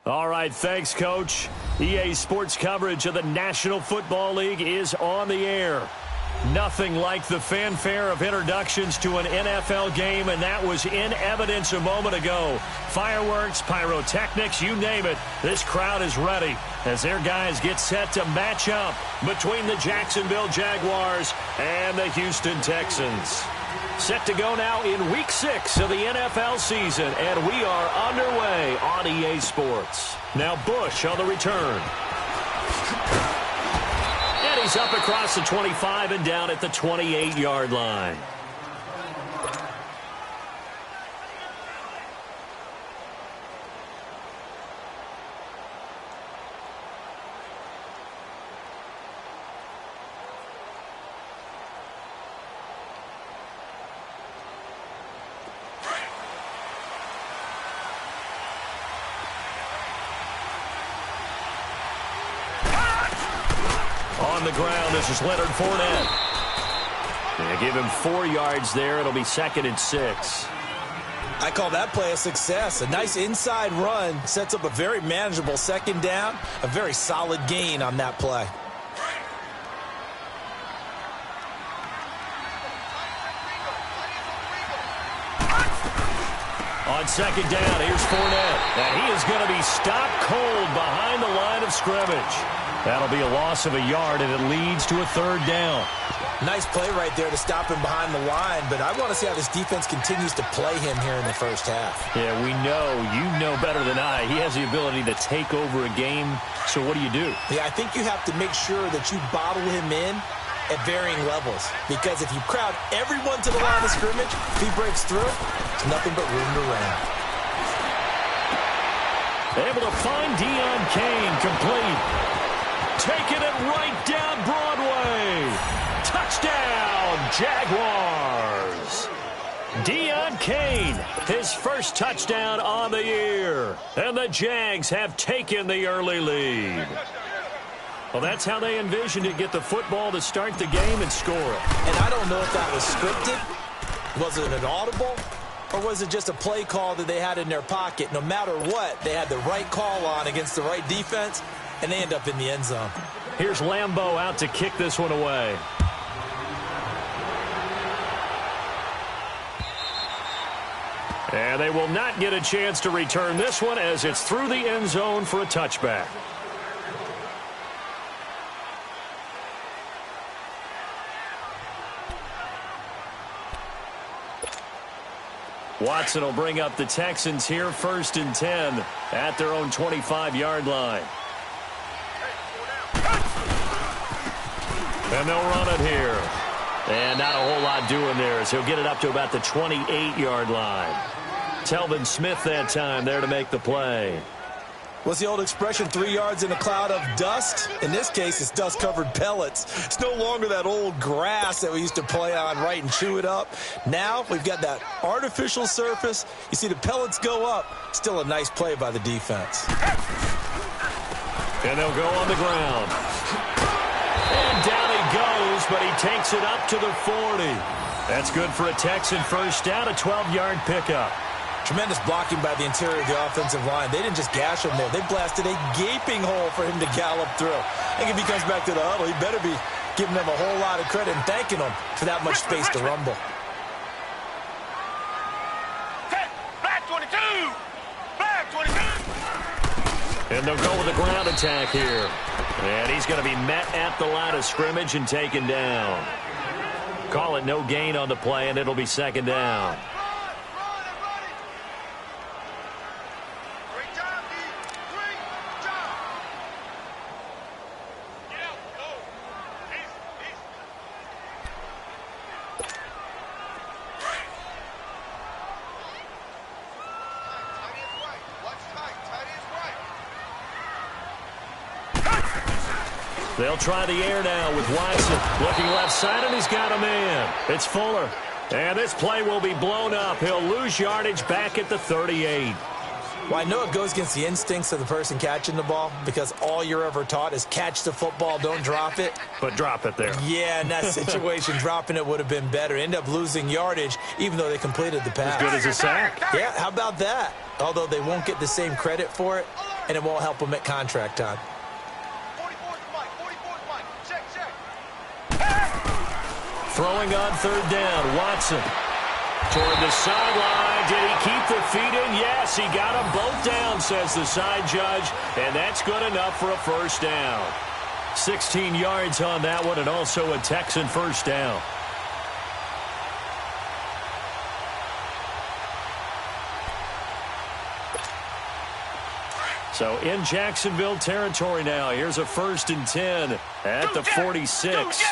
All right, thanks, Coach. EA Sports coverage of the National Football League is on the air. Nothing like the fanfare of introductions to an NFL game, and that was in evidence a moment ago. Fireworks, pyrotechnics, you name it. This crowd is ready as their guys get set to match up between the Jacksonville Jaguars and the Houston Texans. Set to go now in Week 6 of the NFL season, and we are underway on EA Sports. Now Bush on the return. And he's up across the 25 and down at the 28-yard line. On the ground, this is Leonard Fournette. They give him 4 yards there. It'll be 2nd and 6. I call that play a success. A nice inside run sets up a very manageable 2nd down. A very solid gain on that play. On 2nd down, here's Fournette. And he is going to be stopped cold behind the line of scrimmage. That'll be a loss of a yard, and it leads to a 3rd down. Nice play right there to stop him behind the line, but I want to see how this defense continues to play him here in the first half. Yeah, we know. You know better than I. He has the ability to take over a game, so what do you do? Yeah, I think you have to make sure that you bottle him in at varying levels, because if you crowd everyone to the line of scrimmage, if he breaks through, it's nothing but room to run. Able to find Deion Kane, complete. Taking it right down Broadway. Touchdown, Jaguars. Deion Kane, his first touchdown on the year. And the Jags have taken the early lead. Well, that's how they envisioned it, get the football to start the game and score it. And I don't know if that was scripted. Was it an audible? Or was it just a play call that they had in their pocket? No matter what, they had the right call on against the right defense, and they end up in the end zone. Here's Lambeau out to kick this one away. And they will not get a chance to return this one as it's through the end zone for a touchback. Watson will bring up the Texans here, 1st and 10 at their own 25-yard line. And they'll run it here. And not a whole lot doing there as he'll get it up to about the 28-yard line. Telvin Smith that time there to make the play. What's the old expression, 3 yards in a cloud of dust? In this case, it's dust-covered pellets. It's no longer that old grass that we used to play on, right, and chew it up. Now we've got that artificial surface. You see the pellets go up. Still a nice play by the defense. And they'll go on the ground. And down he goes, but he takes it up to the 40. That's good for a Texan first down, a 12-yard pickup. Tremendous blocking by the interior of the offensive line. They didn't just gash him there. They blasted a gaping hole for him to gallop through. I think if he comes back to the huddle, he better be giving them a whole lot of credit and thanking them for that much space to rumble. Black 22! Black 22! And they'll go with a ground attack here. And he's going to be met at the line of scrimmage and taken down. Call it no gain on the play, and it'll be 2nd down. They'll try the air now with Watson. Looking left side, and he's got a man. It's Fuller. And this play will be blown up. He'll lose yardage back at the 38. Well, I know it goes against the instincts of the person catching the ball because all you're ever taught is catch the football, don't drop it. But drop it there. Yeah, in that situation, dropping it would have been better. End up losing yardage even though they completed the pass. As good as a sack. Yeah, how about that? Although they won't get the same credit for it, and it won't help him at contract time. 44's Mike. 44's Mike. Check. Throwing on third down, Watson. Toward the sideline. Did he keep the feet in? Yes, he got them both down, says the side judge, and that's good enough for a first down. 16 yards on that one, and also a Texan first down. So in Jacksonville territory now. Here's a 1st and 10 at the 46.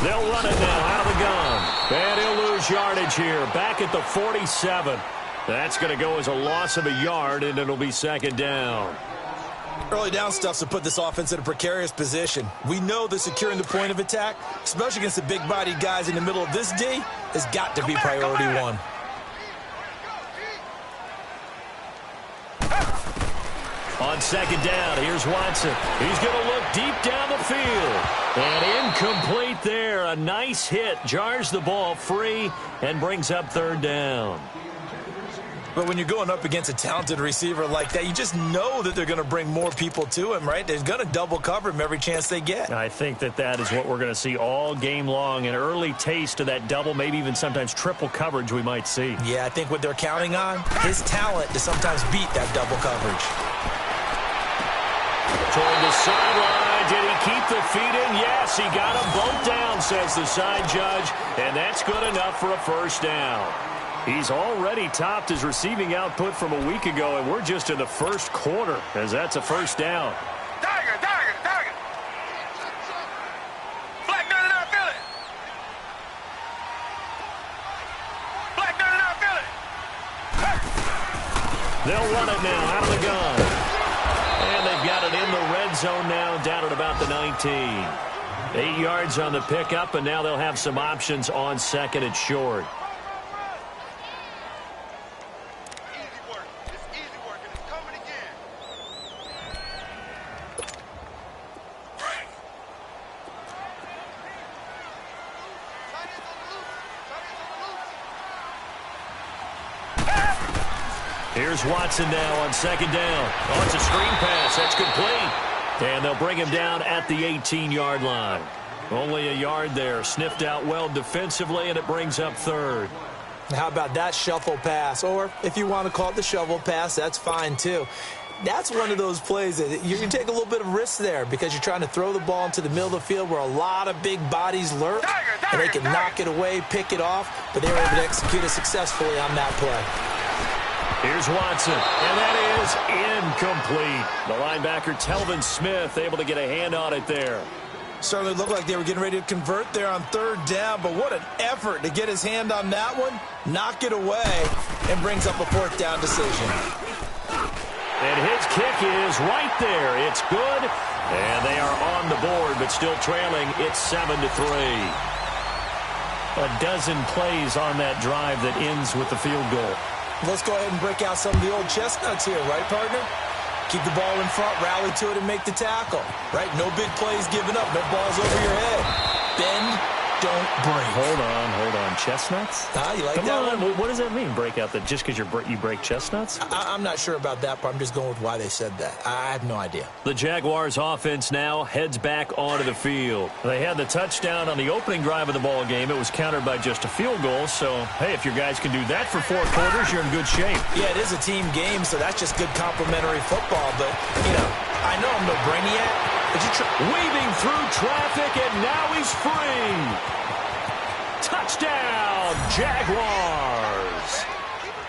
They'll run it now out of the gun. And he'll lose yardage here. Back at the 47. That's going to go as a loss of a yard, and it'll be 2nd down. Early down stuff's to put this offense in a precarious position. We know that securing the point of attack, especially against the big-bodied guys in the middle of this D, has got to be priority one. On 2nd down, here's Watson. He's going to look deep down the field. And incomplete there. A nice hit. Jars the ball free and brings up 3rd down. But when you're going up against a talented receiver like that, you just know that they're going to bring more people to him, right? They're going to double cover him every chance they get. I think that is what we're going to see all game long. An early taste of that double, maybe even sometimes triple coverage we might see. Yeah, I think what they're counting on, his talent to sometimes beat that double coverage. Toward the sideline. Did he keep the feet in? Yes, he got them both down, says the side judge. And that's good enough for a first down. He's already topped his receiving output from a week ago, and we're just in the first quarter as that's a first down. Tiger. Black none and out, Philly. Black none and out, Philly. They'll run it now out of the gun. And they've got it in the red zone now, down at about the 19. 8 yards on the pickup, and now they'll have some options on 2nd and short. Easy work. It's easy work, and it's coming again. Here's Watson now on 2nd down. Oh, it's a screen pass. That's complete. And they'll bring him down at the 18-yard line. Only a yard there. Sniffed out well defensively, and it brings up 3rd. How about that shuffle pass? Or if you want to call it the shovel pass, that's fine too. That's one of those plays that you can take a little bit of risk there because you're trying to throw the ball into the middle of the field where a lot of big bodies lurk, and they can knock it away, pick it off, but they were able to execute it successfully on that play. Here's Watson, and that is incomplete. The linebacker, Telvin Smith, able to get a hand on it there. Certainly looked like they were getting ready to convert there on 3rd down, but what an effort to get his hand on that one, knock it away, and brings up a 4th down decision. And his kick is right there. It's good, and they are on the board, but still trailing. It's 7-3. A dozen plays on that drive that ends with the field goal. Let's go ahead and break out some of the old chestnuts here, right, partner? Keep the ball in front, rally to it, and make the tackle, right? No big plays given up, no balls over your head. Bend, don't break. Hold on. Chestnuts? You like Come that on. one? What does that mean, break out? That just because you break chestnuts? I'm not sure about that, but I'm just going with why they said that. I have no idea. The Jaguars offense now heads back onto the field. They had the touchdown on the opening drive of the ball game. It was countered by just a field goal. So, hey, if your guys can do that for 4 quarters, you're in good shape. Yeah, it is a team game, so that's just good complimentary football. But, I know I'm no brainiac, but weaving through traffic, and now he's free. Touchdown, Jaguars.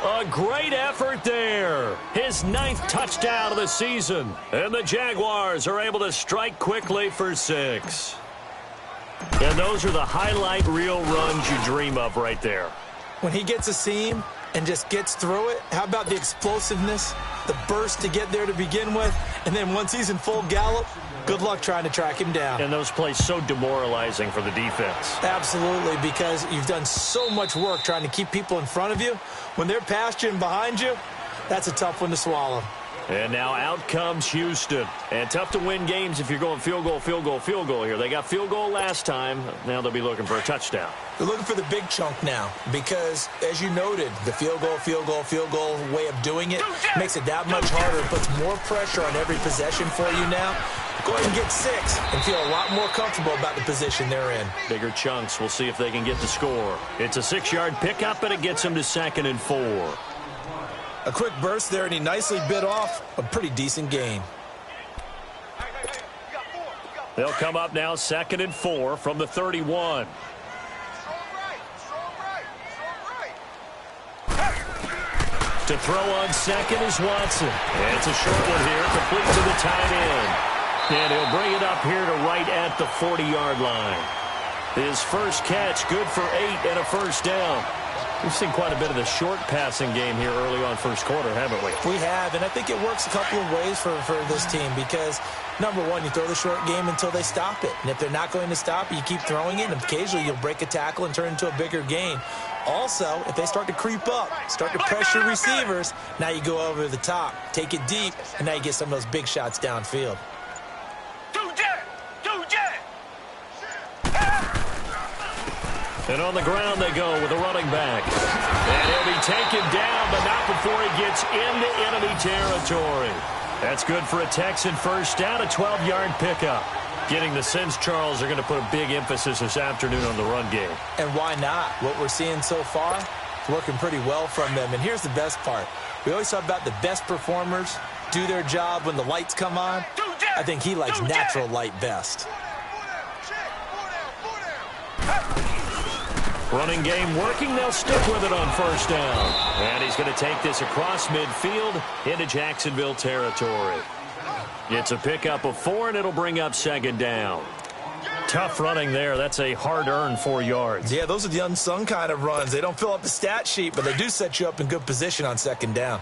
A great effort there. His 9th touchdown of the season. And the Jaguars are able to strike quickly for 6. And those are the highlight reel runs you dream of right there. When he gets a seam and just gets through it, how about the explosiveness, the burst to get there to begin with, and then once he's in full gallop, good luck trying to track him down. And those plays so demoralizing for the defense. Absolutely, because you've done so much work trying to keep people in front of you. When they're past you and behind you, that's a tough one to swallow. And now out comes Houston. And tough to win games if you're going field goal, field goal, field goal here. They got field goal last time. Now they'll be looking for a touchdown. They're looking for the big chunk now because, as you noted, the field goal, field goal, field goal way of doing it makes it that much harder, puts more pressure on every possession for you now. Go ahead and get 6 and feel a lot more comfortable about the position they're in. Bigger chunks. We'll see if they can get the score. It's a 6-yard pickup, and it gets them to 2nd and 4. A quick burst there, and he nicely bit off a pretty decent gain. They'll come up now 2nd and 4 from the 31. To throw on second is Watson. And it's a short one here, complete to the tight end. And he'll bring it up here to right at the 40-yard line. His first catch, good for 8 and a first down. We've seen quite a bit of the short passing game here early on first quarter, haven't we? We have, and I think it works a couple of ways for this team because, number one, you throw the short game until they stop it. And if they're not going to stop it, you keep throwing it, and occasionally you'll break a tackle and turn it into a bigger gain. Also, if they start to creep up, start to pressure receivers, now you go over the top, take it deep, and now you get some of those big shots downfield. And on the ground they go with a running back. And he'll be taken down, but not before he gets into enemy territory. That's good for a Texan first down, a 12-yard pickup. Getting the sense, Charles, are going to put a big emphasis this afternoon on the run game. And why not? What we're seeing so far is working pretty well from them. And here's the best part. We always talk about the best performers do their job when the lights come on. I think he likes natural light best. Running game working. They'll stick with it on first down. And he's going to take this across midfield into Jacksonville territory. It's a pickup of 4, and it'll bring up 2nd down. Tough running there. That's a hard-earned 4 yards. Yeah, those are the unsung kind of runs. They don't fill up the stat sheet, but they do set you up in good position on 2nd down.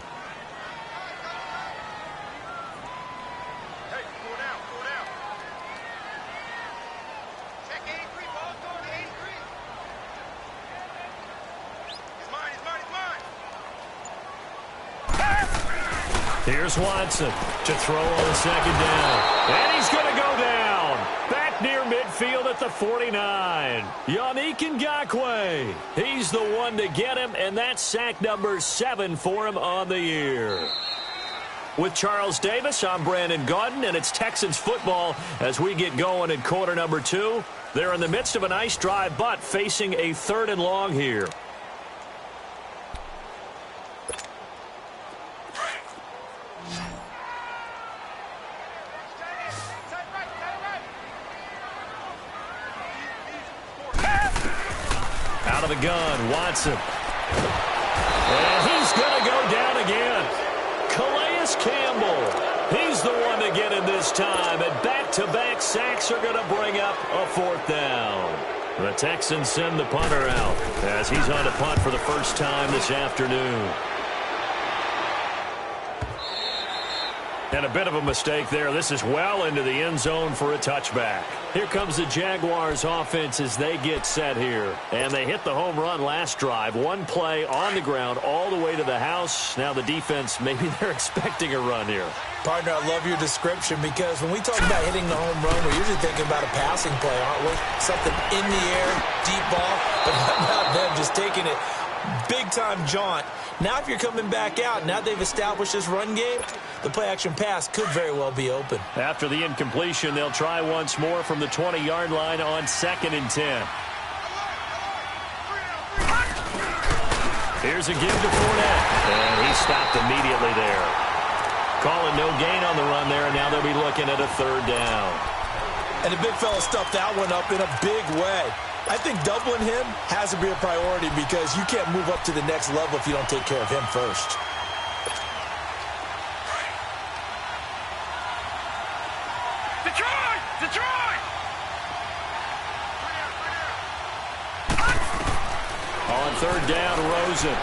Here's Watson to throw on 2nd down. And he's going to go down. Back near midfield at the 49. Yannick Ngakoue. He's the one to get him, and that's sack number 7 for him on the year. With Charles Davis, I'm Brandon Gaudin, and it's Texans football as we get going in quarter number 2. They're in the midst of a nice drive, but facing a 3rd and long here. Out of the gun, Watson. And he's going to go down again. Calais Campbell. He's the one to get him this time. And back-to-back sacks are going to bring up a 4th down. The Texans send the punter out as he's on to punt for the first time this afternoon. And a bit of a mistake there. This is well into the end zone for a touchback. Here comes the Jaguars offense as they get set here. And they hit the home run last drive. One play on the ground all the way to the house. Now the defense, maybe they're expecting a run here. Partner, I love your description because when we talk about hitting the home run, we're usually thinking about a passing play, aren't we? Something in the air, deep ball, but not them just taking it big-time jaunt. Now if you're coming back out, now they've established this run game, the play-action pass could very well be open. After the incompletion, they'll try once more from the 20-yard line on 2nd and 10. Here's a give to Fournette. And he stopped immediately there. Calling no gain on the run there, and now they'll be looking at a 3rd down. And the big fella stuffed that one up in a big way. I think doubling him has to be a priority because you can't move up to the next level if you don't take care of him first. Detroit! On 3rd down, Rosen.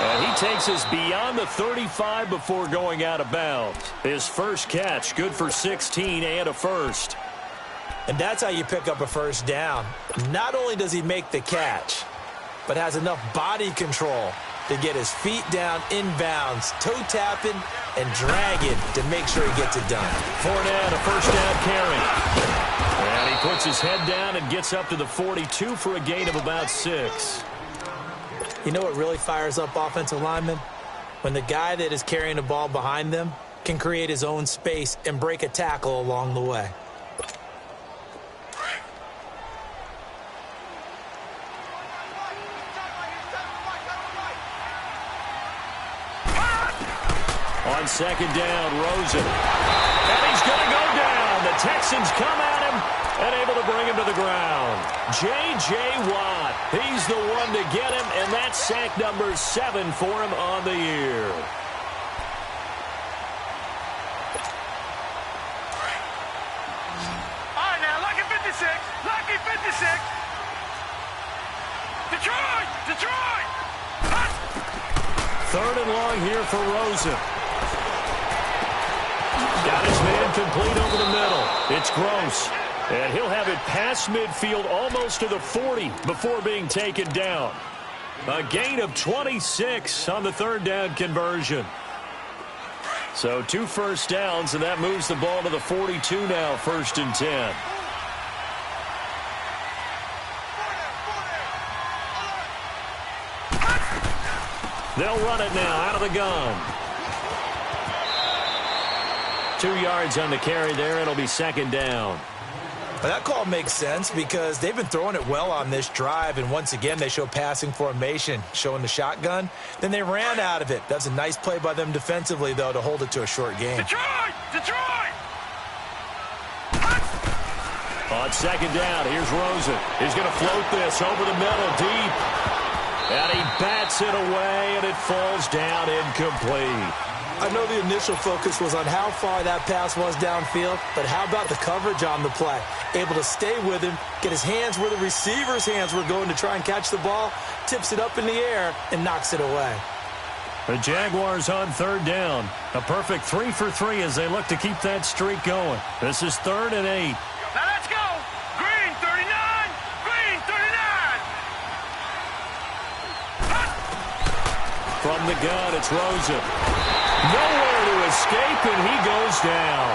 And he takes us beyond the 35 before going out of bounds. His first catch, good for 16 and a first. And that's how you pick up a first down. Not only does he make the catch, but has enough body control to get his feet down inbounds, toe tapping and dragging to make sure he gets it done. Fournette, a first down carry. And he puts his head down and gets up to the 42 for a gain of about 6. You know what really fires up offensive linemen? When the guy that is carrying the ball behind them can create his own space and break a tackle along the way. On second down, Rosen. And he's going to go down. The Texans come at him and able to bring him to the ground. J.J. Watt, he's the one to get him, and that's sack number 7 for him on the year. All right, now, lucky 56. Lucky 56. Detroit! Third and long here for Rosen. Got his man complete over the middle. It's Gross. And he'll have it past midfield almost to the 40 before being taken down. A gain of 26 on the third down conversion. So 2 first downs, and that moves the ball to the 42 now, 1st and 10. They'll run it now out of the gun. 2 yards on the carry there. It'll be second down. Well, that call makes sense because they've been throwing it well on this drive, and once again they show passing formation, showing the shotgun. Then they ran out of it. That's a nice play by them defensively, though, to hold it to a short game. Detroit! On second down, here's Rosen. He's going to float this over the middle, deep. And he bats it away, and it falls down incomplete. I know the initial focus was on how far that pass was downfield, but how about the coverage on the play? Able to stay with him, get his hands where the receiver's hands were going to try and catch the ball, tips it up in the air, and knocks it away. The Jaguars on third down. A perfect 3 for 3 as they look to keep that streak going. This is 3rd and 8. Now let's go! Green 39! Green 39! From the gun, it's Rosen. Nowhere to escape, and he goes down.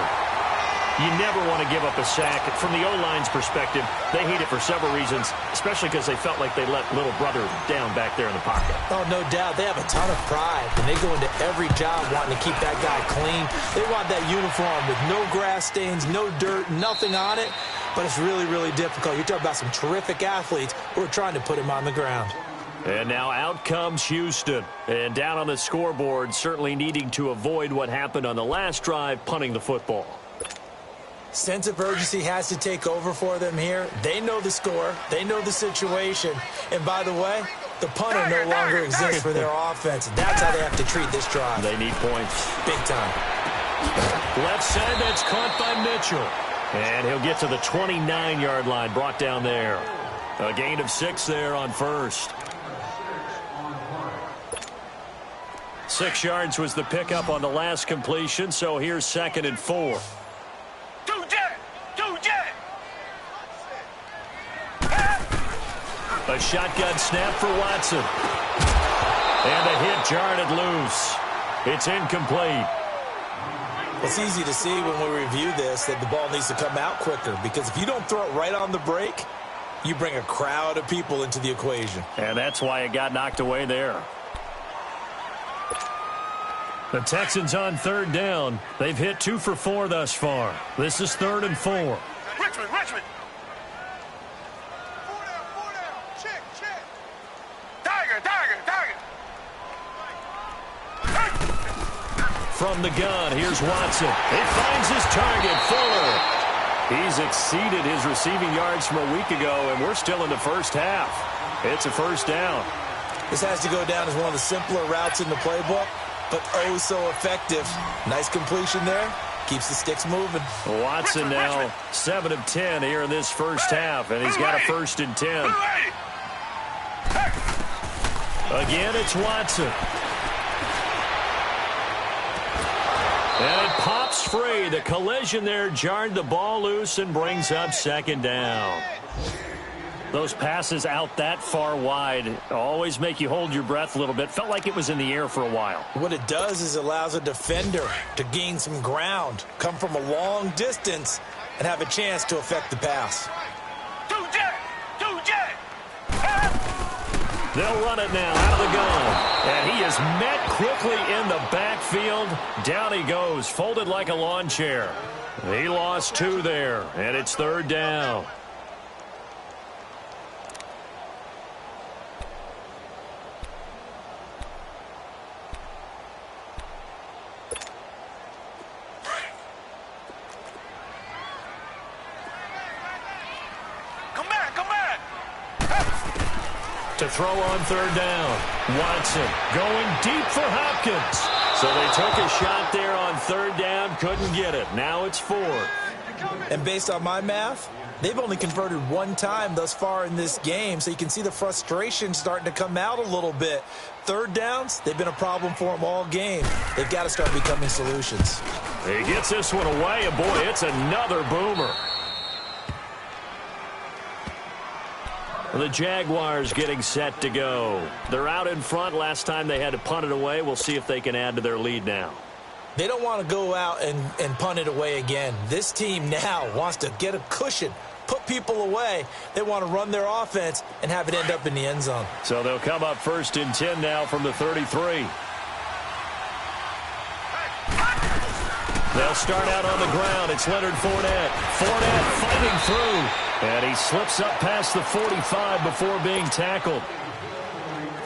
You never want to give up a sack. From the O-line's perspective, they hate it for several reasons, especially because they felt like they let little brother down back there in the pocket. Oh, no doubt. They have a ton of pride, and they go into every job wanting to keep that guy clean. They want that uniform with no grass stains, no dirt, nothing on it, but it's really, really difficult. You're talking about some terrific athletes who are trying to put him on the ground. And now out comes Houston. And down on the scoreboard, certainly needing to avoid what happened on the last drive, punting the football. Sense of urgency has to take over for them here. They know the score. They know the situation. And by the way, the punter no longer exists for their offense. That's how they have to treat this drive. They need points. Big time. Left side, that's caught by Mitchell. And he'll get to the 29-yard line, brought down there. A gain of 6 there on first. 6 yards was the pickup on the last completion, so here's 2nd and 4. Two jet! A shotgun snap for Watson. And a hit jarred it loose. It's incomplete. It's easy to see when we review this that the ball needs to come out quicker, because if you don't throw it right on the break, you bring a crowd of people into the equation. And that's why it got knocked away there. The Texans on third down. They've hit 2 for 4 thus far. This is 3rd and 4. Richmond! Four down! Check! Tiger! From the gun, here's Watson. He finds his target, Fuller. He's exceeded his receiving yards from a week ago, and we're still in the first half. It's a first down. This has to go down as one of the simpler routes in the playbook, but oh so effective. Nice completion there. Keeps the sticks moving. Watson now 7 of 10 here in this first half, and he's got a 1st and 10. Again, it's Watson. And it pops free. The collision there jarred the ball loose and brings up 2nd down. Those passes out that far wide always make you hold your breath a little bit. Felt like it was in the air for a while. What it does is it allows a defender to gain some ground, come from a long distance, and have a chance to affect the pass. They'll run it now out of the gun. And he is met quickly in the backfield. Down he goes, folded like a lawn chair. He lost 2 there, and it's 3rd down. To throw on 3rd down. Watson going deep for Hopkins. So they took a shot there on 3rd down, couldn't get it. Now it's 4. And based on my math, they've only converted 1 time thus far in this game, so you can see the frustration starting to come out a little bit. 3rd downs, they've been a problem for them all game. They've got to start becoming solutions. He gets this one away, and boy, it's another boomer. The Jaguars getting set to go. They're out in front. Last time they had to punt it away. We'll see if they can add to their lead now. They don't want to go out and punt it away again. This team now wants to get a cushion, put people away. They want to run their offense and have it end up in the end zone. So they'll come up 1st and 10 now from the 33. They'll start out on the ground. It's Leonard Fournette. Fournette fighting through. And he slips up past the 45 before being tackled.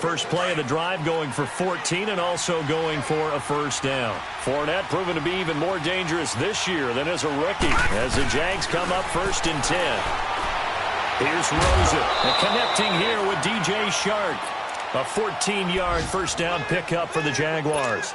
First play of the drive going for 14 and also going for a 1st down. Fournette proven to be even more dangerous this year than as a rookie as the Jags come up 1st and 10. Here's Rosen. And connecting here with DJ Shark. A 14-yard 1st down pickup for the Jaguars.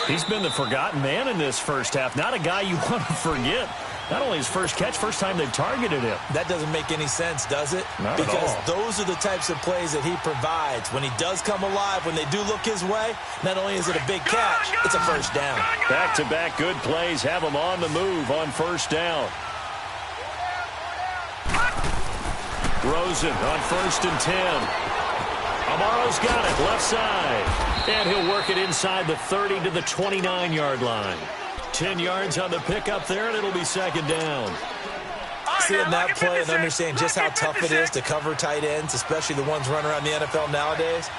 He's been the forgotten man in this first half. Not a guy you want to forget. Not only his first catch, first time they've targeted him. That doesn't make any sense, does it? Not because at all. Those are the types of plays that he provides. When he does come alive, when they do look his way, not only is it a big catch, it's a 1st down. Back-to-back good plays have him on the move on 1st down. Rosen on 1st and 10. Amaro's got it, left side. And he'll work it inside the 30 to the 29-yard line. 10 yards on the pickup there, and it'll be 2nd down. Seeing that play and understand just how tough it is to cover tight ends, especially the ones running around the NFL nowadays,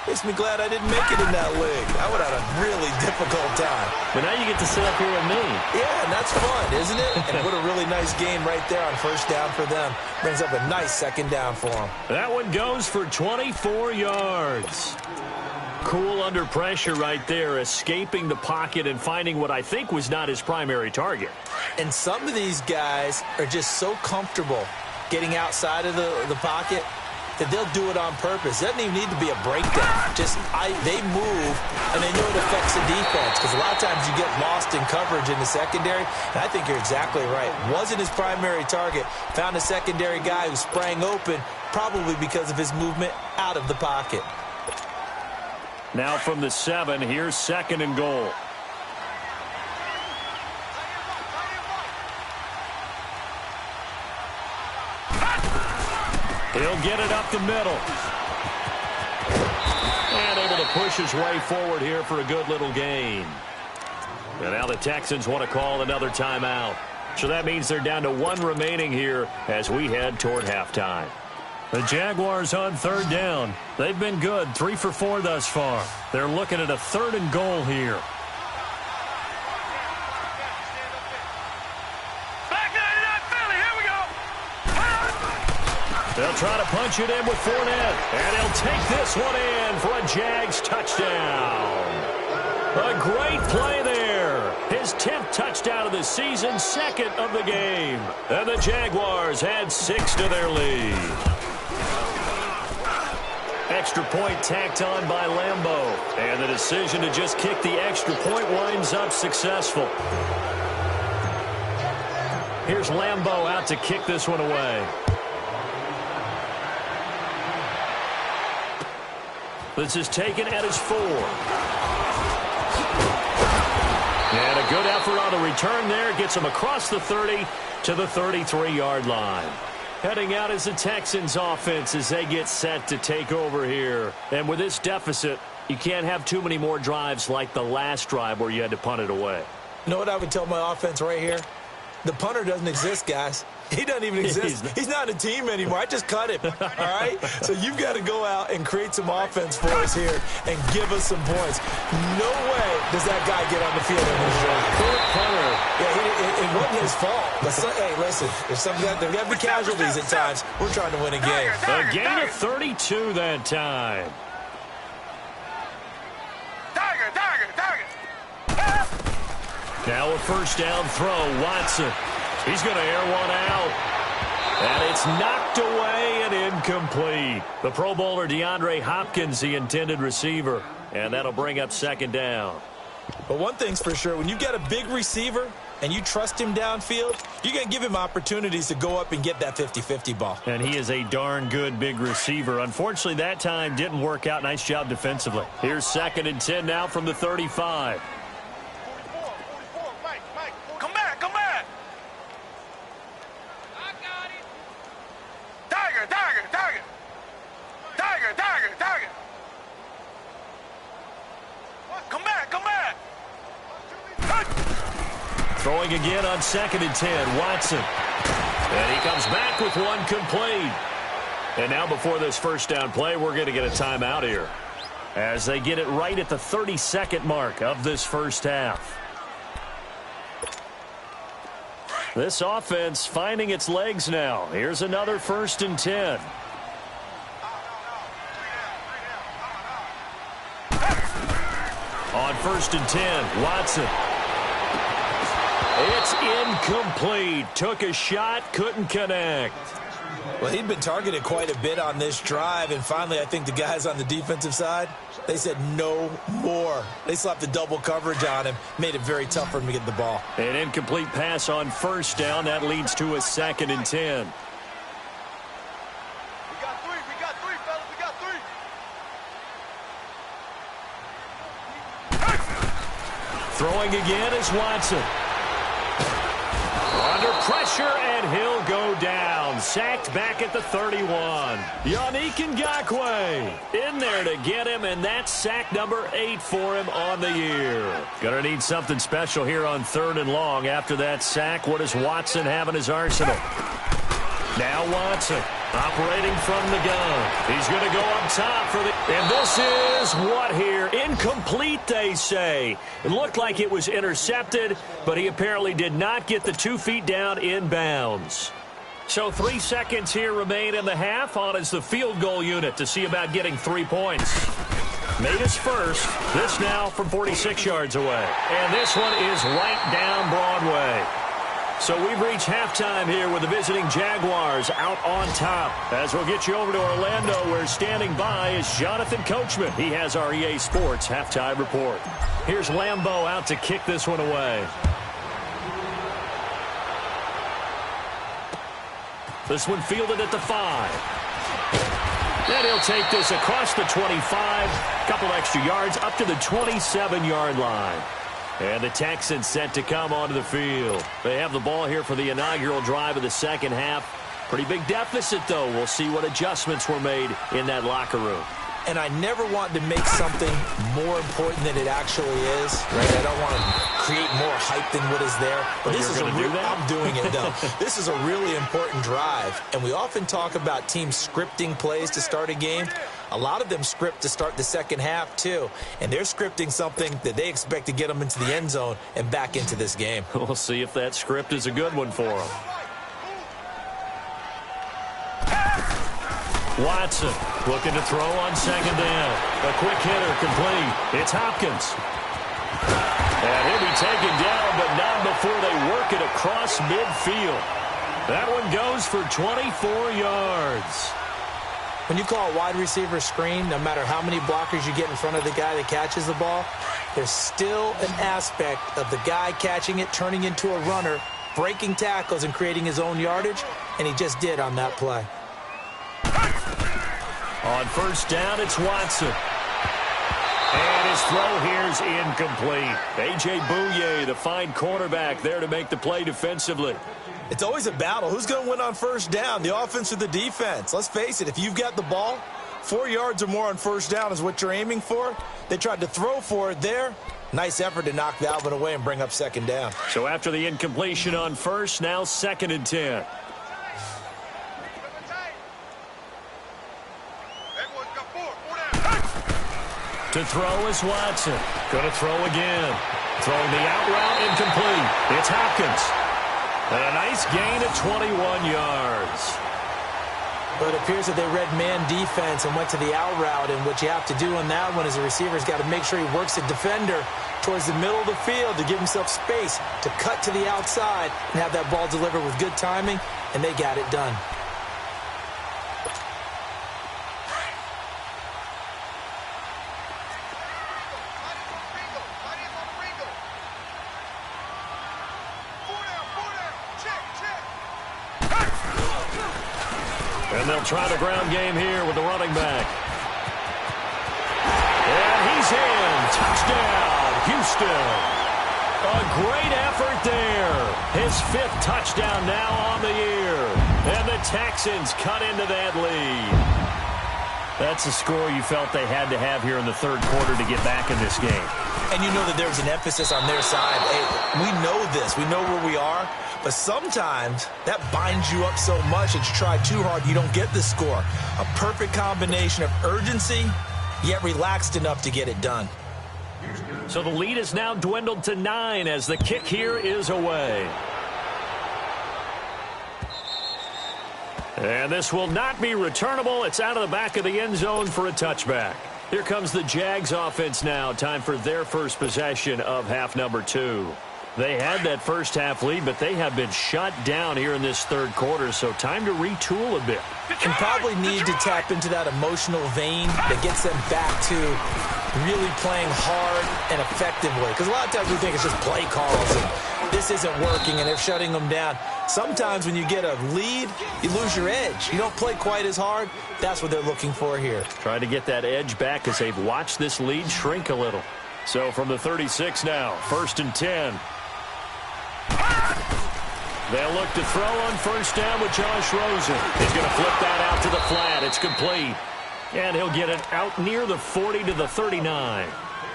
makes me glad I didn't make it in that league. I would have had a really difficult time. But now you get to sit up here with me. Yeah, and that's fun, isn't it? And what a really nice game right there on 1st down for them. Brings up a nice 2nd down for them. That one goes for 24 yards. Cool under pressure right there, escaping the pocket and finding what I think was not his primary target. And some of these guys are just so comfortable getting outside of the pocket that they'll do it on purpose. It doesn't even need to be a breakdown. They move, and they know it affects the defense because a lot of times you get lost in coverage in the secondary, and I think you're exactly right. Wasn't his primary target. Found a secondary guy who sprang open, probably because of his movement out of the pocket. Now from the 7, here's 2nd and goal. He'll get it up the middle. And able to push his way forward here for a good little gain. And now the Texans want to call another timeout. So that means they're down to 1 remaining here as we head toward halftime. The Jaguars on 3rd down. They've been good, 3 for 4 thus far. They're looking at a 3rd and goal here. They'll try to punch it in with Fournette. And he'll take this one in for a Jags touchdown. A great play there. His 10th touchdown of the season, 2nd of the game. And the Jaguars add 6 to their lead. Extra point tacked on by Lambeau. And the decision to just kick the extra point winds up successful. Here's Lambeau out to kick this one away. This is taken at his 4. And a good effort on the return there. Gets him across the 30 to the 33-yard line. Heading out as the Texans offense as they get set to take over here. And with this deficit, you can't have too many more drives like the last drive where you had to punt it away. You know what I would tell my offense right here? The punter doesn't exist, guys. He doesn't even exist. He's not a team anymore. I just cut him, all right? So you've got to go out and create some offense for us here and give us some points. No way does that guy get on the field in this drive. Poor punter. Yeah, it wasn't his fault. But hey, listen, there's got to be casualties at times. We're trying to win a game. A gain of 32 that time. Now a first down throw, Watson. He's going to air one out. And it's knocked away and incomplete. The Pro Bowler DeAndre Hopkins, the intended receiver. And that'll bring up second down. But one thing's for sure, when you got a big receiver and you trust him downfield, you're going to give him opportunities to go up and get that 50-50 ball. And he is a darn good big receiver. Unfortunately, that time didn't work out. Nice job defensively. Here's 2nd and 10 now from the 35. Throwing again on 2nd and 10, Watson. And he comes back with one complete. And now before this first down play, we're going to get a timeout here as they get it right at the 30-second mark of this first half. This offense finding its legs now. Here's another 1st and 10. On 1st and 10, Watson. It's incomplete. Took a shot, couldn't connect. Well, he'd been targeted quite a bit on this drive, and finally I think the guys on the defensive side, they said no more. They slapped the double coverage on him, made it very tough for him to get the ball. An incomplete pass on first down. That leads to a 2nd and 10. We got three, fellas. We got three. Throwing again is Watson. Under pressure, and he'll go down. Sacked back at the 31. Yannick Ngakoue in there to get him, and that's sack number 8 for him on the year. Gonna need something special here on 3rd and long. After that sack, what does Watson have in his arsenal? Now Watson operating from the gun. He's going to go up top for the... And this is what here? Incomplete, they say. It looked like it was intercepted, but he apparently did not get the 2 feet down in bounds. So 3 seconds here remain in the half. On is the field goal unit to see about getting 3 points. Made his first. This now from 46 yards away. And this one is right down Broadway. So we've reached halftime here with the visiting Jaguars out on top. As we'll get you over to Orlando, where standing by is Jonathan Coachman. He has our EA Sports halftime report. Here's Lambeau out to kick this one away. This one fielded at the 5. Then he'll take this across the 25. Couple extra yards up to the 27-yard line. And the Texans set to come onto the field. They have the ball here for the inaugural drive of the second half. Pretty big deficit, though. We'll see what adjustments were made in that locker room. And I never want to make something more important than it actually is. Right? I don't want to create more hype than what is there. But this is I'm doing it, though. This is a really important drive. And we often talk about teams scripting plays to start a game. A lot of them script to start the second half, too. And they're scripting something that they expect to get them into the end zone and back into this game. We'll see if that script is a good one for them. Watson looking to throw on second down. A quick hitter complete. It's Hopkins. And he'll be taken down, but not before they work it across midfield. That one goes for 24 yards. When you call a wide receiver screen, no matter how many blockers you get in front of the guy that catches the ball, there's still an aspect of the guy catching it, turning into a runner, breaking tackles and creating his own yardage, and he just did on that play. On first down, it's Watson. And his throw here's incomplete. A.J. Bouye, the fine cornerback, there to make the play defensively. It's always a battle. Who's going to win on first down, the offense or the defense? Let's face it, if you've got the ball, 4 yards or more on first down is what you're aiming for. They tried to throw for it there. Nice effort to knock that one away and bring up second down. So after the incompletion on first, now 2nd and 10. To throw is Watson. Going to throw again. Throwing the out route, incomplete. It's Hopkins. And a nice gain of 21 yards. But it appears that they read man defense and went to the out route. And what you have to do on that one is the receiver's got to make sure he works the defender towards the middle of the field to give himself space to cut to the outside and have that ball delivered with good timing. And they got it done. And they'll try the ground game here with the running back. And he's in. Touchdown, Houston. A great effort there. His 5th touchdown now on the year. And the Texans cut into that lead. That's a score you felt they had to have here in the 3rd quarter to get back in this game. And you know that there's an emphasis on their side. Hey, we know this. We know where we are. But sometimes that binds you up so much that you try too hard, you don't get the score. A perfect combination of urgency, yet relaxed enough to get it done. So the lead is now dwindled to 9 as the kick here is away. And this will not be returnable. It's out of the back of the end zone for a touchback. Here comes the Jags offense now. Time for their first possession of half number 2. They had that first half lead, but they have been shut down here in this 3rd quarter, so time to retool a bit. And probably need to tap into that emotional vein that gets them back to really playing hard and effectively. Because a lot of times we think it's just play calls and this isn't working and they're shutting them down. Sometimes when you get a lead, you lose your edge. You don't play quite as hard. That's what they're looking for here. Trying to get that edge back as they've watched this lead shrink a little. So from the 36 now, 1st and 10. They'll look to throw on first down with Josh Rosen. He's going to flip that out to the flat. It's complete. And he'll get it out near the 40 to the 39.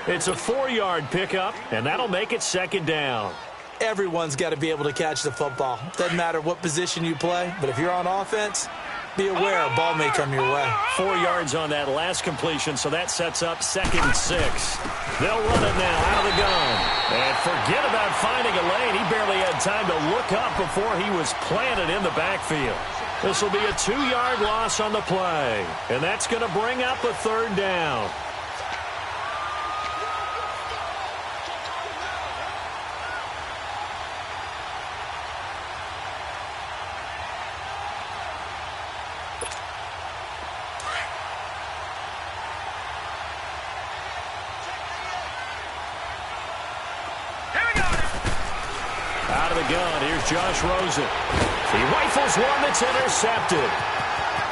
It's a 4-yard pickup, and that'll make it 2nd down. Everyone's got to be able to catch the football. Doesn't matter what position you play, but if you're on offense, be aware a ball may come your way. 4 yards on that last completion, so that sets up 2nd and 6. They'll run it now out of the gun. And forget about finding a lane. He barely had time to look up before he was planted in the backfield. This will be a 2-yard loss on the play. And that's going to bring up a 3rd down. Out of the gun, here's Josh Rosen. He rifles one that's intercepted.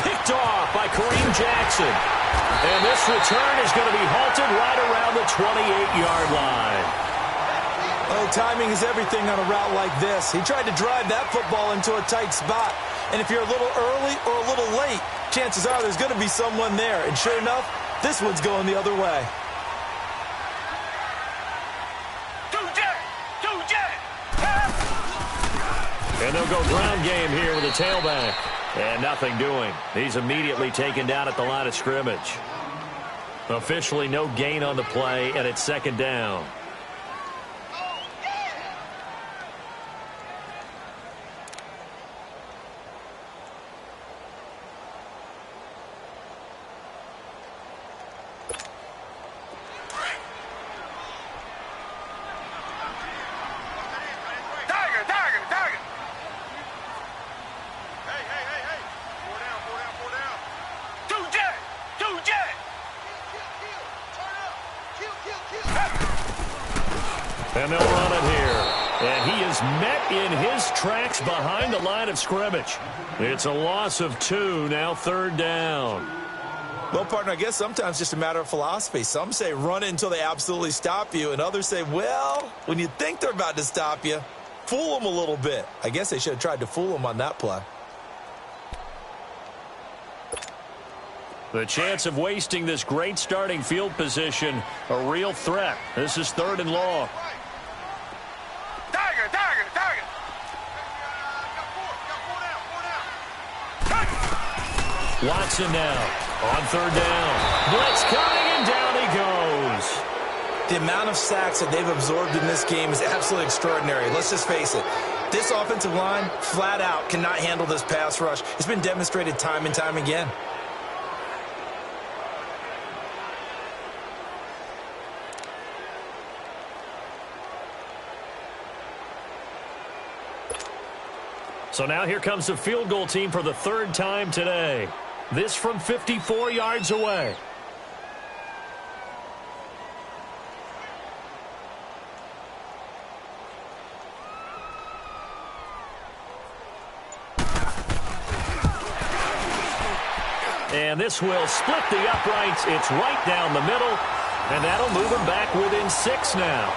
Picked off by Kareem Jackson. And this return is going to be halted right around the 28-yard line. Oh, timing is everything on a route like this. He tried to drive that football into a tight spot. And if you're a little early or a little late, chances are there's going to be someone there. And sure enough, this one's going the other way. And they'll go ground game here with a tailback. And nothing doing. He's immediately taken down at the line of scrimmage. Officially no gain on the play, and it's 2nd down. And they'll run it here. And he is met in his tracks behind the line of scrimmage. It's a loss of 2, now 3rd down. Well, partner, I guess sometimes just a matter of philosophy. Some say run it until they absolutely stop you, and others say, well, when you think they're about to stop you, fool them a little bit. I guess they should have tried to fool them on that play. The chance of wasting this great starting field position, a real threat. This is 3rd and long. Tiger, tiger, tiger. Watson now on 3rd down. Blitz coming, and down he goes. The amount of sacks that they've absorbed in this game is absolutely extraordinary. Let's just face it. This offensive line, flat out, cannot handle this pass rush. It's been demonstrated time and time again. So now here comes the field goal team for the 3rd time today. This from 54 yards away. And this will split the uprights. It's right down the middle, and that'll move him back within 6 now.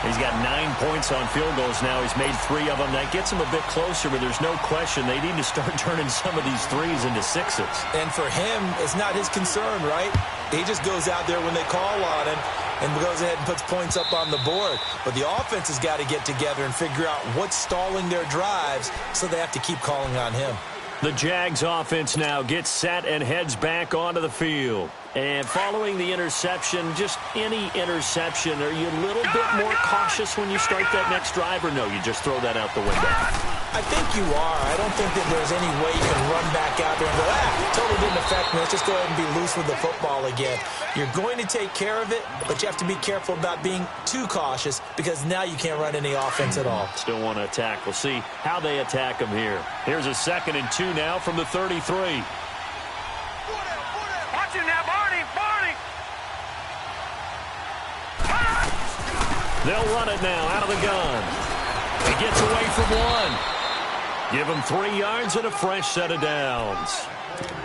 He's got 9 points on field goals now. He's made 3 of them. That gets him a bit closer, but there's no question they need to start turning some of these 3s into 6s. And for him, it's not his concern, right? He just goes out there when they call on him and goes ahead and puts points up on the board. But the offense has got to get together and figure out what's stalling their drives, so they have to keep calling on him. The Jags offense now gets set and heads back onto the field. And following the interception, just any interception, are you a little bit more cautious when you start that next drive, or no, you just throw that out the window? I think you are. I don't think that there's any way you can run back out there and go, totally didn't affect me. Let's just go ahead and be loose with the football again. You're going to take care of it, but you have to be careful about being too cautious, because now you can't run any offense at all. Still want to attack. We'll see how they attack them here. Here's a 2nd and 2 now from the 33. Watch it now, Barney, Barney. They'll run it now out of the gun. He gets away from 1. Give him 3 yards and a fresh set of downs.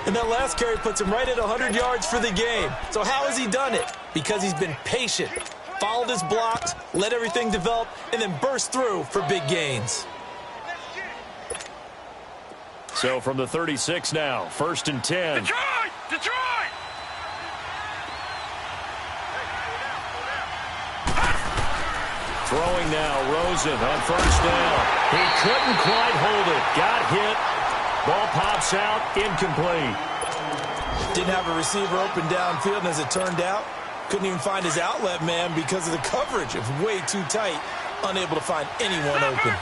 And that last carry puts him right at 100 yards for the game. So how has he done it? Because he's been patient, followed his blocks, let everything develop, and then burst through for big gains. So from the 36 now, 1st and 10. Detroit! Detroit! Throwing now, Rosen on 1st down. He couldn't quite hold it. Got hit. Ball pops out, incomplete. Didn't have a receiver open downfield, and as it turned out, couldn't even find his outlet man because of the coverage. It was way too tight, unable to find anyone open.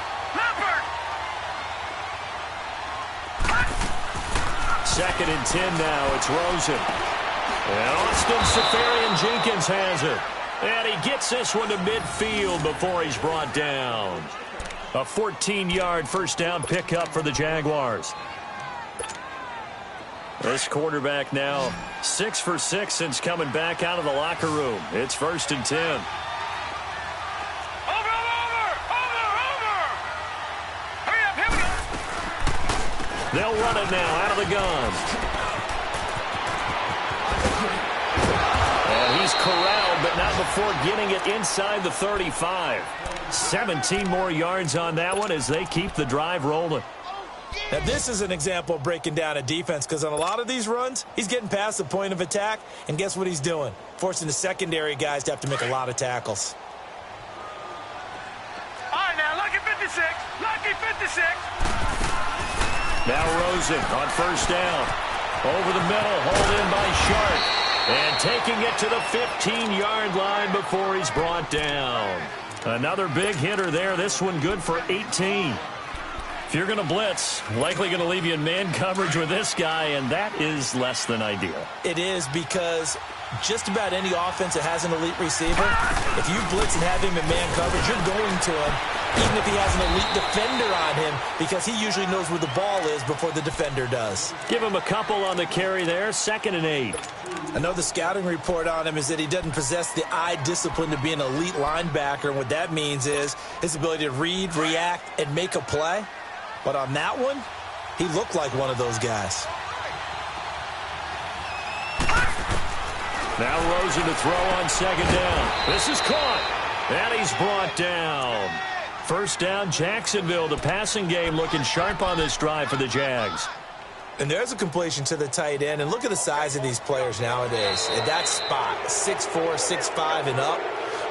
2nd and 10 now. It's Rosen. And Austin Seferian-Jenkins has it. And he gets this one to midfield before he's brought down. A 14-yard 1st down pickup for the Jaguars. This quarterback now 6 for 6 since coming back out of the locker room. It's 1st and 10. Over! Hurry up, hurry up! They'll run it now out of the gun. And he's corralled, but not before getting it inside the 35. 17 more yards on that one as they keep the drive rolling. Now, this is an example of breaking down a defense, because on a lot of these runs, he's getting past the point of attack, and guess what he's doing? Forcing the secondary guys to have to make a lot of tackles. All right, now, lucky 56. Lucky 56. Now Rosen on 1st down. Over the middle, hauled in by Sharp. And taking it to the 15-yard line before he's brought down. Another big hitter there. This one good for 18. If you're going to blitz, likely going to leave you in man coverage with this guy, and that is less than ideal. It is, because just about any offense that has an elite receiver, if you blitz and have him in man coverage, you're going to him, even if he has an elite defender on him, because he usually knows where the ball is before the defender does. Give him a couple on the carry there. 2nd and 8. I know the scouting report on him is that he doesn't possess the eye discipline to be an elite linebacker, and what that means is his ability to read, react, and make a play. But on that one, he looked like one of those guys. Now Rosen to throw on second down. This is caught. And he's brought down. First down, Jacksonville. The passing game looking sharp on this drive for the Jags. And there's a completion to the tight end. And look at the size of these players nowadays. At that spot, 6'4", 6'5", and up.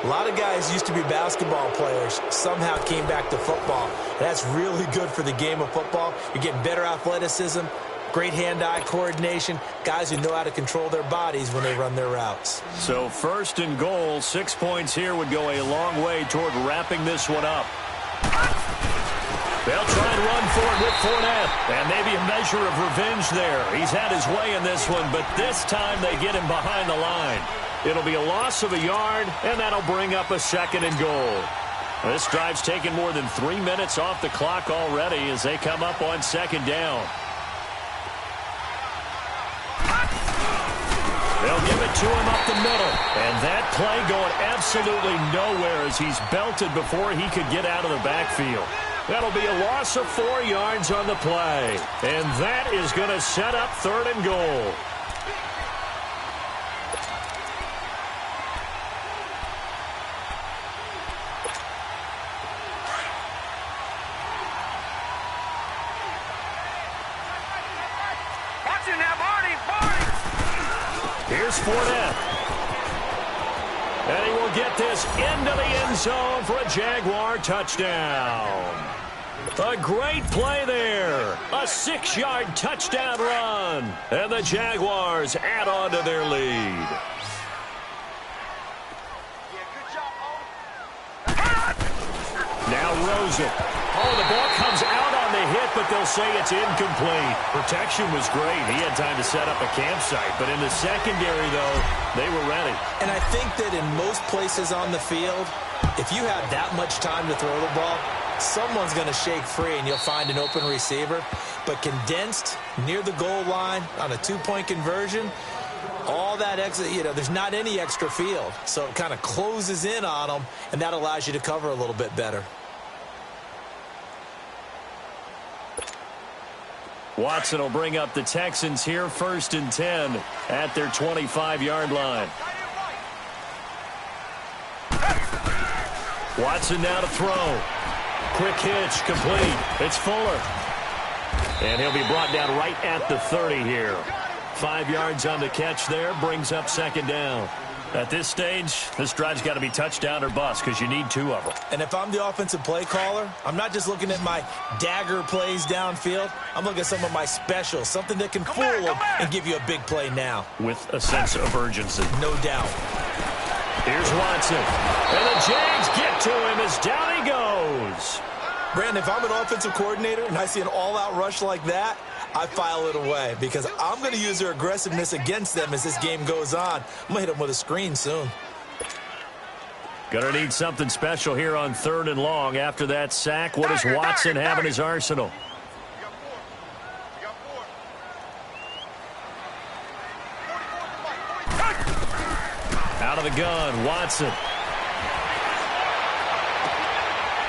A lot of guys used to be basketball players, somehow came back to football. That's really good for the game of football. You're getting better athleticism, great hand-eye coordination, guys who know how to control their bodies when they run their routes. So first and goal, 6 points here would go a long way toward wrapping this one up. They'll try and run for it with Fournette. And maybe a measure of revenge there. He's had his way in this one, but this time they get him behind the line. It'll be a loss of a yard, and that'll bring up a second and goal. This drive's taken more than 3 minutes off the clock already as they come up on second down. They'll give it to him up the middle. And that play going absolutely nowhere as he's belted before he could get out of the backfield. That'll be a loss of 4 yards on the play. And that is going to set up third and goal. Here's Fournette. And he will get this into the end zone for a Jaguar touchdown. A great play there. A 6-yard touchdown run. And the Jaguars add on to their lead. Now Rosen. Oh, the ball comes out on the hit, but they'll say it's incomplete. Protection was great. He had time to set up a campsite. But in the secondary, though, they were ready. And I think that in most places on the field, if you have that much time to throw the ball, someone's going to shake free and you'll find an open receiver. But condensed near the goal line on a 2-point conversion, all that extra, there's not any extra field. So it kind of closes in on them, and that allows you to cover a little bit better. Watson will bring up the Texans here, 1st and 10 at their 25-yard line. Watson now to throw. Quick hitch, complete. It's Fuller. And he'll be brought down right at the 30 here. 5 yards on the catch there, brings up second down. At this stage, this drive's got to be touchdown or bust because you need 2 of them. And if I'm the offensive play caller, I'm not just looking at my dagger plays downfield. I'm looking at some of my specials, something that can fool them and give you a big play now. With a sense of urgency. No doubt. Here's Watson. And the Jags get to him as down he goes. Brandon, if I'm an offensive coordinator and I see an all-out rush like that, I file it away because I'm going to use their aggressiveness against them as this game goes on. I'm going to hit them with a screen soon. Going to need something special here on 3rd and long. After that sack, what does Watson have in his arsenal? Out of the gun, Watson.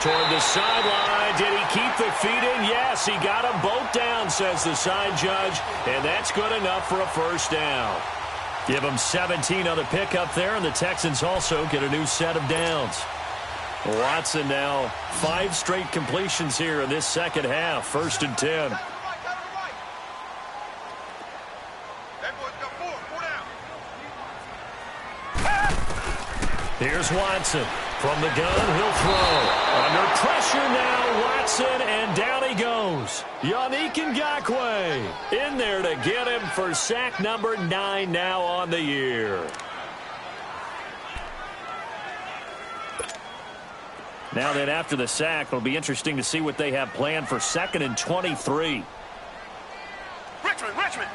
Toward the sideline. Did he keep the feet in? Yes, he got them both down, says the side judge. And that's good enough for a first down. Give them 17 on the pickup there, and the Texans also get a new set of downs. Watson now 5 straight completions here in this second half. 1st and 10. Here's Watson. From the gun, he'll throw. Under pressure now, Watson, and down he goes. Yannick Ngakoue in there to get him for sack number 9 now on the year. Now then, after the sack, it'll be interesting to see what they have planned for 2nd and 23. Richmond.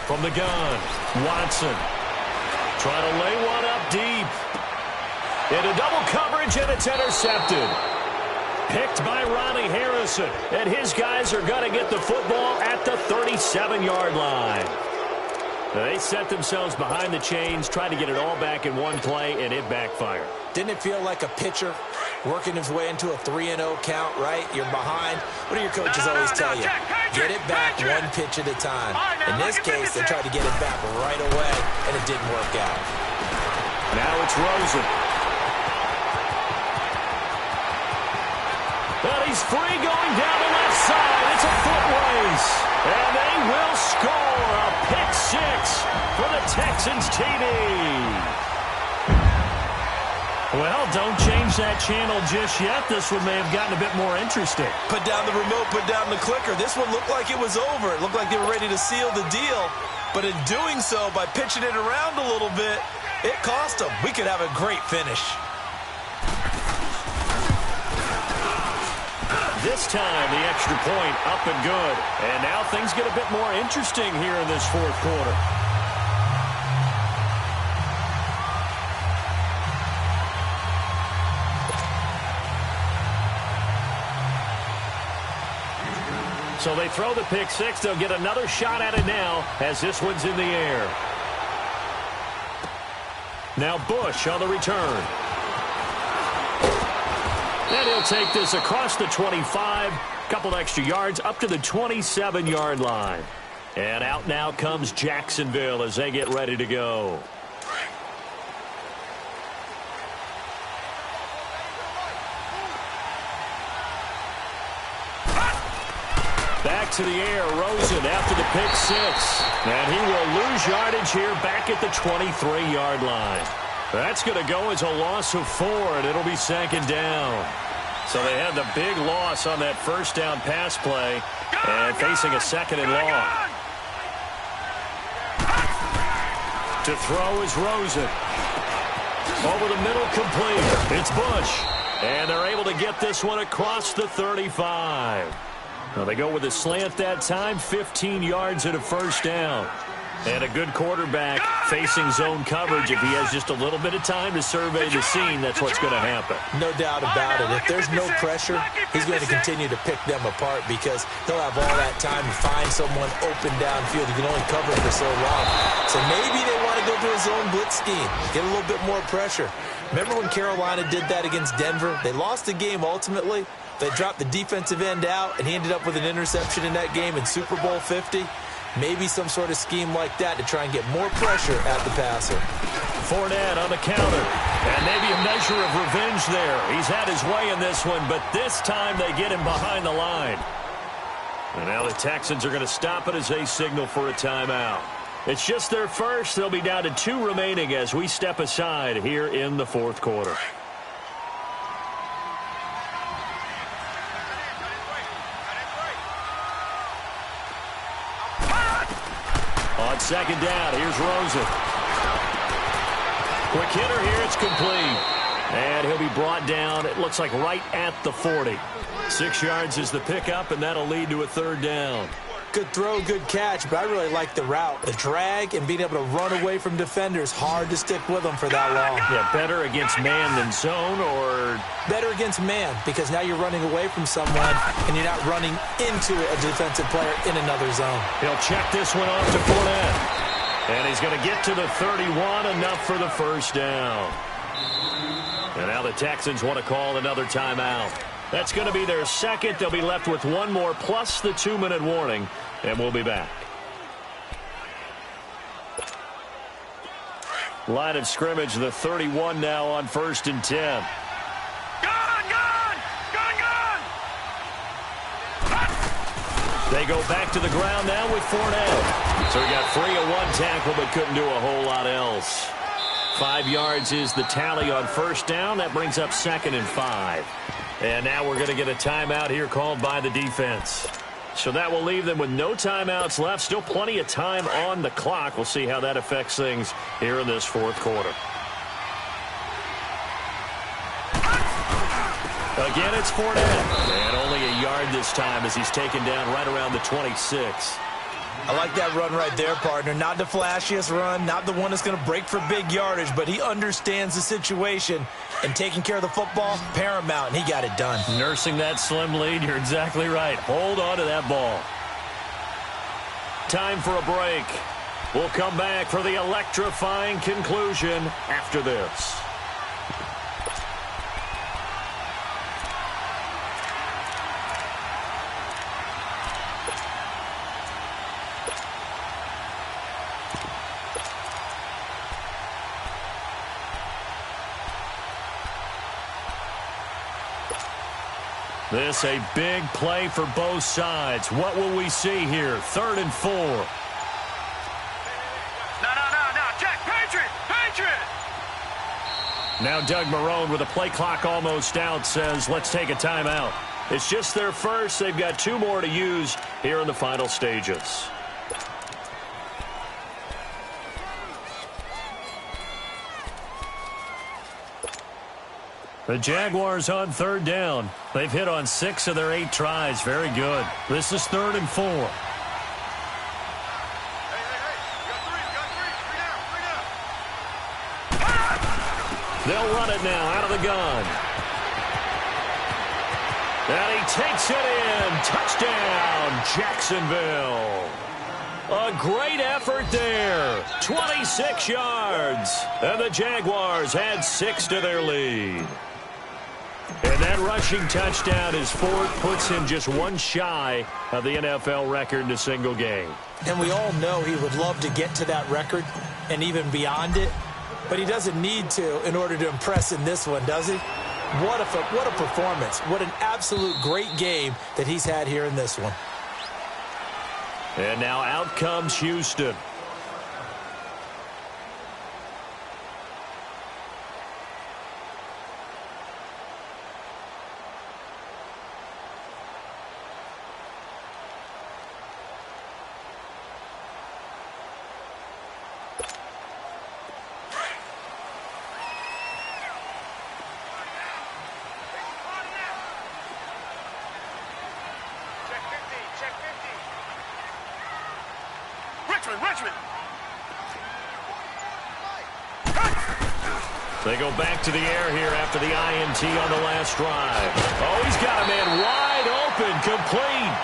From the gun, Watson. Trying to lay one up deep. Into double coverage, and it's intercepted. Picked by Ronnie Harrison. And his guys are going to get the football at the 37-yard line. They set themselves behind the chains, tried to get it all back in one play, and it backfired. Didn't it feel like a pitcher working his way into a 3-0 count, right? You're behind. What do your coaches always tell you? Get it back one pitch at a time. In this case, they tried to get it back right away, and it didn't work out. Now it's Rosen. But he's free going down the left side. It's a foot race. And they will score a pick six for the Texans TD. Well, don't change that channel just yet. This one may have gotten a bit more interesting. Put down the remote, put down the clicker. This one looked like it was over. It looked like they were ready to seal the deal. But in doing so, by pitching it around a little bit, it cost them. We could have a great finish. This time, the extra point up and good. And now things get a bit more interesting here in this fourth quarter. So they throw the pick six. They'll get another shot at it now as this one's in the air. Now Bush on the return. And he'll take this across the 25, couple extra yards up to the 27-yard line. And out now comes Jacksonville as they get ready to go. Back to the air, Rosen after the pick six. And he will lose yardage here back at the 23-yard line. That's going to go as a loss of 4, and it'll be second down. So they had the big loss on that first down pass play and facing a second and long. To throw is Rosen. Over the middle, complete. It's Bush. And they're able to get this one across the 35. Well, they go with a slant that time, 15 yards and a first down. And a good quarterback facing zone coverage. If he has just a little bit of time to survey the scene, that's what's going to happen. No doubt about it. If there's no pressure, he's going to continue to pick them apart because he'll have all that time to find someone open downfield. He can only cover for so long. So maybe they want to go to a zone blitz scheme, get a little bit more pressure. Remember when Carolina did that against Denver? They lost the game ultimately. They dropped the defensive end out, and he ended up with an interception in that game in Super Bowl 50. Maybe some sort of scheme like that to try and get more pressure at the passer. Fournette on the counter. And maybe a measure of revenge there. He's had his way in this one, but this time they get him behind the line. And now the Texans are going to stop it as they signal for a timeout. It's just their first. They'll be down to 2 remaining as we step aside here in the fourth quarter. On second down, here's Rosen. Quick hitter here, it's complete. And he'll be brought down, it looks like right at the 40. 6 yards is the pickup, and that'll lead to a third down. Good throw, good catch, but I really like the route. The drag and being able to run away from defenders, hard to stick with them for that long. Yeah, better against man than zone, or? Better against man, because now you're running away from someone, and you're not running into a defensive player in another zone. He'll check this one off to Fournette. And he's going to get to the 31, enough for the first down. And now the Texans want to call another timeout. That's going to be their second. They'll be left with one more plus the 2-minute warning, and we'll be back. Line of scrimmage, the 31 now on 1st and 10. They go back to the ground now with Fournette. So he got free of one tackle but couldn't do a whole lot else. 5 yards is the tally on first down. That brings up 2nd and 5. And now we're going to get a timeout here called by the defense. So that will leave them with no timeouts left. Still plenty of time on the clock. We'll see how that affects things here in this fourth quarter. Again, it's Fournette. And only a yard this time as he's taken down right around the 26. I like that run right there, partner. Not the flashiest run, not the one that's going to break for big yardage, but he understands the situation, and taking care of the football, paramount, and he got it done. Nursing that slim lead, you're exactly right. Hold on to that ball. Time for a break. We'll come back for the electrifying conclusion after this. This a big play for both sides. What will we see here? 3rd and 4. No, Jack, Patriot! Now Doug Marrone, with the play clock almost out, says let's take a timeout. It's just their first. They've got 2 more to use here in the final stages. The Jaguars on 3rd down. They've hit on 6 of their 8 tries. Very good. This is 3rd and 4. They'll run it now out of the gun. And he takes it in. Touchdown, Jacksonville. A great effort there. 26 yards. And the Jaguars add 6 to their lead. And that rushing touchdown is 4th, puts him just 1 shy of the NFL record in a single game. And we all know he would love to get to that record and even beyond it, but he doesn't need to in order to impress in this one, does he? What a performance. What an absolute great game that he's had here in this one. And now out comes Houston. Richmond. They go back to the air here after the INT on the last drive. Oh, he's got a man wide open, complete.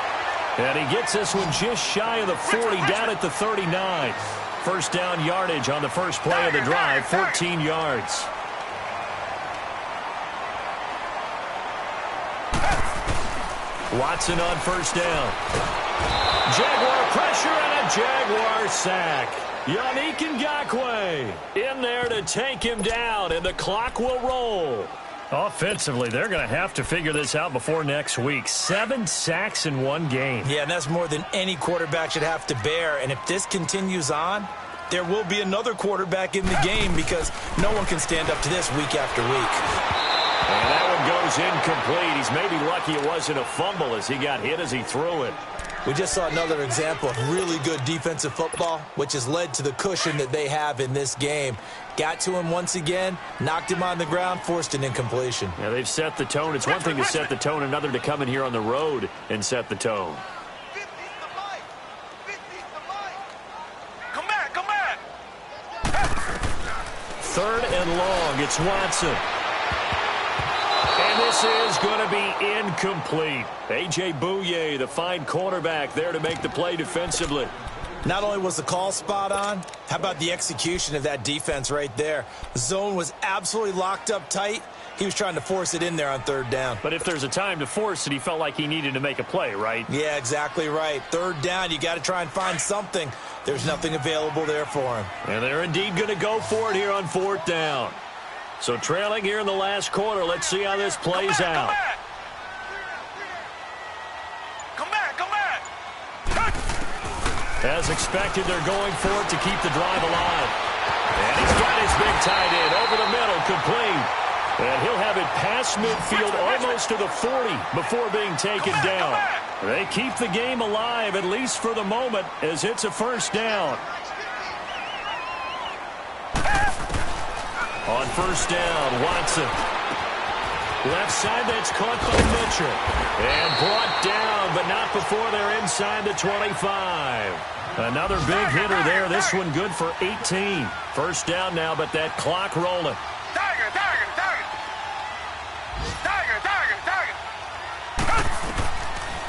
And he gets this one just shy of the 40, down at the 39. First down yardage on the first play of the drive, 14 yards. Watson on first down. Jaguar pressure and a Jaguar sack. Yannick Ngakoue in there to take him down, and the clock will roll. Offensively, they're going to have to figure this out before next week. 7 sacks in 1 game. Yeah, and that's more than any quarterback should have to bear. And if this continues on, there will be another quarterback in the game because no one can stand up to this week after week. And that one goes incomplete. He's maybe lucky it wasn't a fumble as he got hit as he threw it. We just saw another example of really good defensive football, which has led to the cushion that they have in this game. Got to him once again, knocked him on the ground, forced an incompletion. Yeah, they've set the tone. It's one thing to set the tone, another to come in here on the road and set the tone. Come back. 3rd and long. It's Watson. And this is going to be incomplete. A.J. Bouye, the fine cornerback, there to make the play defensively. Not only was the call spot on, how about the execution of that defense right there? The zone was absolutely locked up tight. He was trying to force it in there on 3rd down. But if there's a time to force it, he felt like he needed to make a play, right? Yeah, exactly right. 3rd down, you got to try and find something. There's nothing available there for him. And they're indeed going to go for it here on 4th down. So trailing here in the last quarter. Let's see how this plays out. Come back. As expected, they're going for it to keep the drive alive. And he's got his big tight end over the middle, complete. And he'll have it past midfield almost to the 40 before being taken down. They keep the game alive, at least for the moment, as it's a first down. On first down, Watson. Left side, that's caught by Mitchell. And brought down, but not before they're inside the 25. Another big hitter there. This one good for 18. First down now, but that clock rolling. Tiger.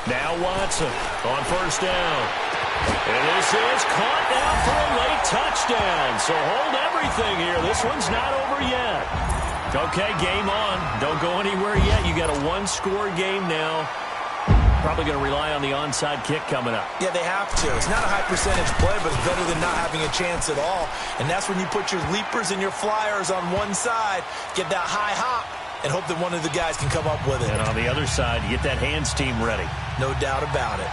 Now Watson on first down. And this is caught now for a late touchdown. So hold everything here. This one's not over yet. Okay, game on. Don't go anywhere yet. You got a one-score game now. Probably going to rely on the onside kick coming up. Yeah, they have to. It's not a high-percentage play, but it's better than not having a chance at all. And that's when you put your leapers and your flyers on one side, get that high hop, and hope that one of the guys can come up with it. And on the other side, you get that hands team ready. No doubt about it.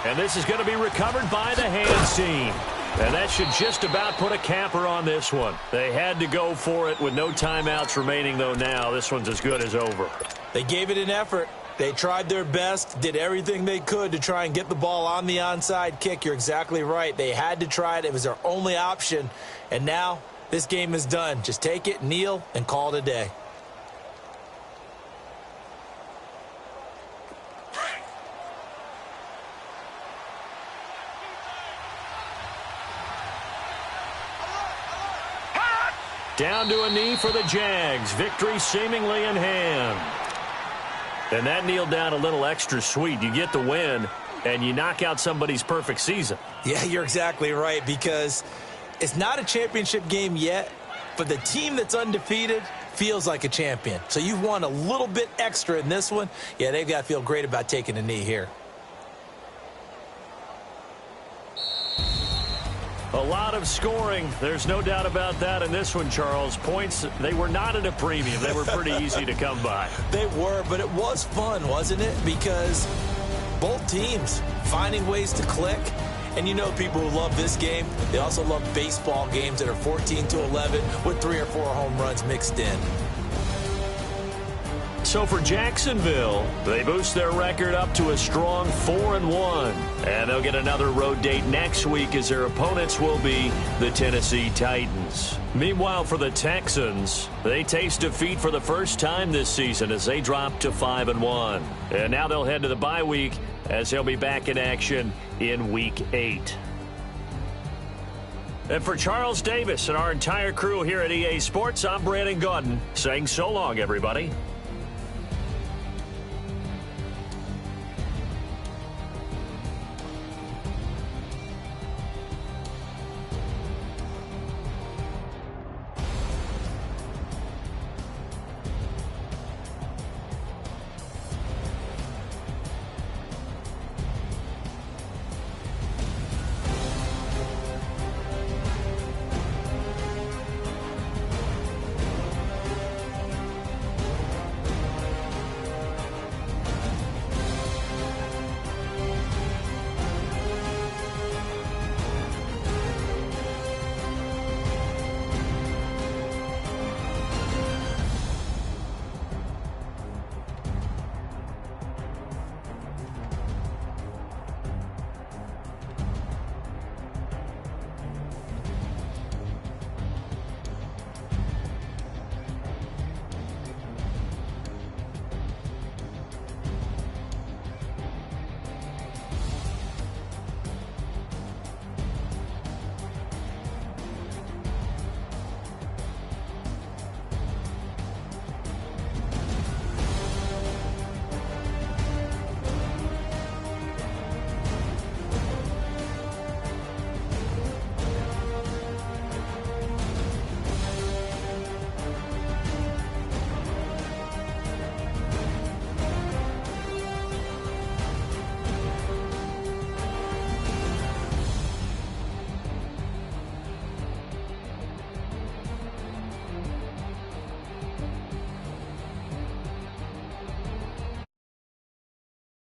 And this is going to be recovered by the hands team. And that should just about put a capper on this one. They had to go for it with no timeouts remaining, though now. This one's as good as over. They gave it an effort. They tried their best, did everything they could to try and get the ball on the onside kick. You're exactly right. They had to try it. It was their only option. And now this game is done. Just take it, kneel, and call it a day. Down to a knee for the Jags. Victory seemingly in hand. And that kneel down a little extra sweet. You get the win, and you knock out somebody's perfect season. Yeah, you're exactly right, because it's not a championship game yet, but the team that's undefeated feels like a champion. So you've won a little bit extra in this one. Yeah, they've got to feel great about taking a knee here. A lot of scoring. There's no doubt about that in this one, Charles. Points, they were not at a premium. They were pretty easy to come by. They were, but it was fun, wasn't it? Because both teams finding ways to click. And you know people who love this game, they also love baseball games that are 14-11 with 3 or 4 home runs mixed in. So for Jacksonville, they boost their record up to a strong 4-1. And they'll get another road date next week as their opponents will be the Tennessee Titans. Meanwhile, for the Texans, they taste defeat for the first time this season as they drop to 5-1. And now they'll head to the bye week as they'll be back in action in Week 8. And for Charles Davis and our entire crew here at EA Sports, I'm Brandon Gaudin saying so long, everybody.